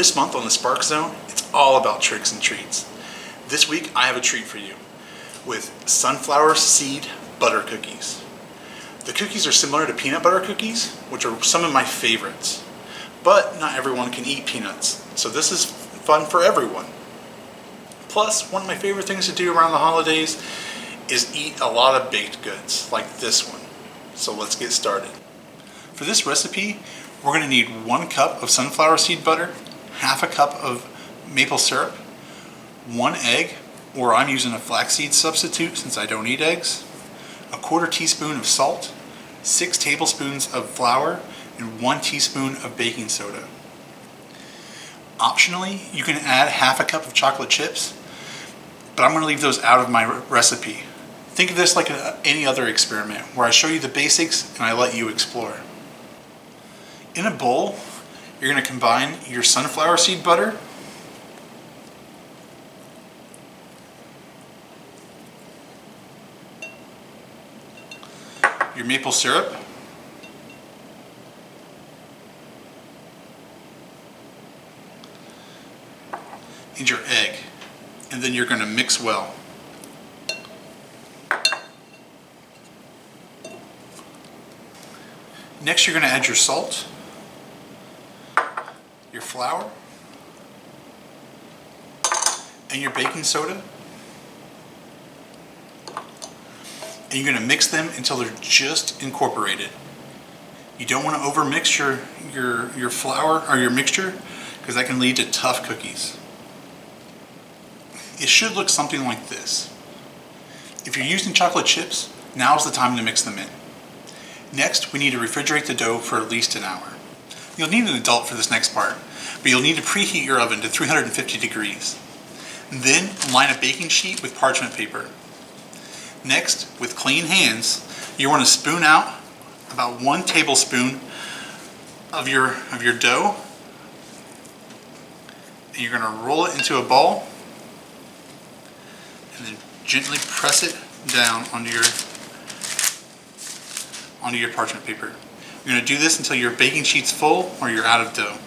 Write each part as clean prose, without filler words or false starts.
this month on the Spark Zone, it's all about tricks and treats. This week I have a treat for you with sunflower seed butter cookies. The cookies are similar to peanut butter cookies, which are some of my favorites. But not everyone can eat peanuts, so this is fun for everyone. Plus, one of my favorite things to do around the holidays is eat a lot of baked goods, like this one. So let's get started. For this recipe, we're going to need 1 cup of sunflower seed butter, half a cup of maple syrup, 1 egg, or I'm using a flaxseed substitute since I don't eat eggs, a 1/4 teaspoon of salt, 6 tablespoons of flour, and 1 teaspoon of baking soda. Optionally, you can add half a cup of chocolate chips, but I'm going to leave those out of my recipe. Think of this like any other experiment, where I show you the basics and I let you explore. In a bowl, you're going to combine your sunflower seed butter, your maple syrup, and your egg, and then you're going to mix well. Next, you're going to add your salt, your flour, and your baking soda, and you're going to mix them until they're just incorporated. You don't want to overmix your flour or your mixture, because that can lead to tough cookies. It should look something like this. If you're using chocolate chips, now's the time to mix them in. Next, we need to refrigerate the dough for at least an hour. You'll need an adult for this next part, but you'll need to preheat your oven to 350 degrees. Then, line a baking sheet with parchment paper. Next, with clean hands, you want to spoon out about 1 tablespoon of your dough, and you're going to roll it into a ball, and then gently press it down onto your parchment paper. You're going to do this until your baking sheet's full or you're out of dough.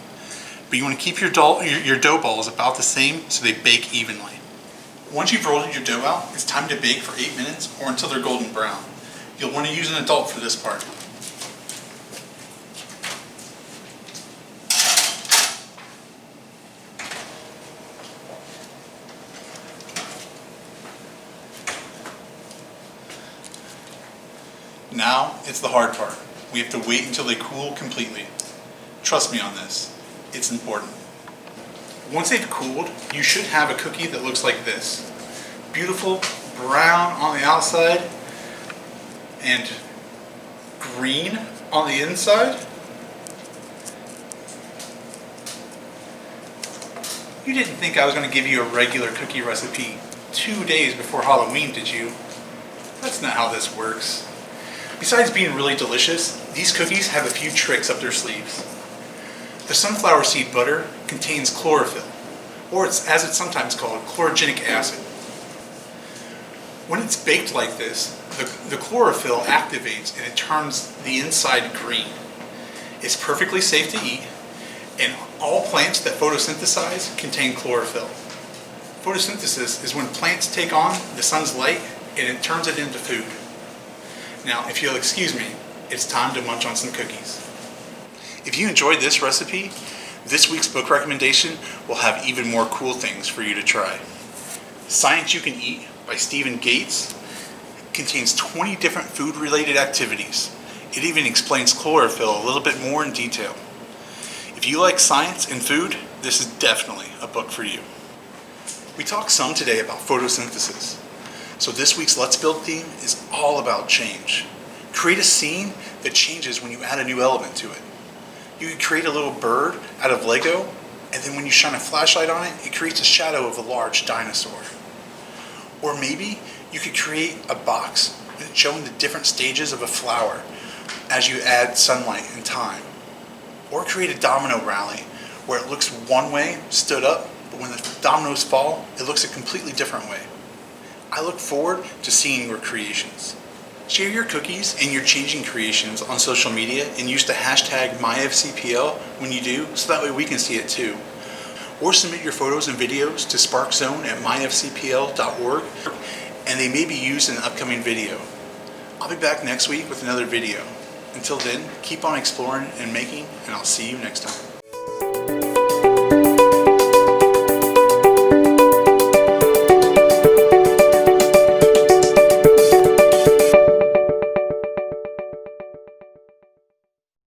But you want to keep your dough balls about the same so they bake evenly. Once you've rolled your dough out, it's time to bake for 8 minutes or until they're golden brown. You'll want to use an adult for this part. Now, it's the hard part. We have to wait until they cool completely. Trust me on this, it's important. Once they've cooled, you should have a cookie that looks like this. Beautiful brown on the outside and green on the inside. You didn't think I was going to give you a regular cookie recipe 2 days before Halloween, did you? That's not how this works. Besides being really delicious, these cookies have a few tricks up their sleeves. The sunflower seed butter contains chlorophyll, or as it's sometimes called, chlorogenic acid. When it's baked like this, the chlorophyll activates and it turns the inside green. It's perfectly safe to eat, and all plants that photosynthesize contain chlorophyll. Photosynthesis is when plants take on the sun's light and it turns it into food. Now, if you'll excuse me, it's time to munch on some cookies. If you enjoyed this recipe, this week's book recommendation will have even more cool things for you to try. Science You Can Eat by Stephen Gates contains 20 different food-related activities. It even explains chlorophyll a little bit more in detail. If you like science and food, this is definitely a book for you. We talked some today about photosynthesis. So this week's Let's Build theme is all about change. Create a scene that changes when you add a new element to it. You could create a little bird out of Lego, and then when you shine a flashlight on it, it creates a shadow of a large dinosaur. Or maybe you could create a box showing the different stages of a flower as you add sunlight and time. Or create a domino rally where it looks one way, stood up, but when the dominoes fall, it looks a completely different way. I look forward to seeing your creations. Share your cookies and your changing creations on social media and use the hashtag MyFCPL when you do, so that way we can see it too. or submit your photos and videos to sparkzone@myfcpl.org, and they may be used in an upcoming video. I'll be back next week with another video. Until then, keep on exploring and making, and I'll see you next time.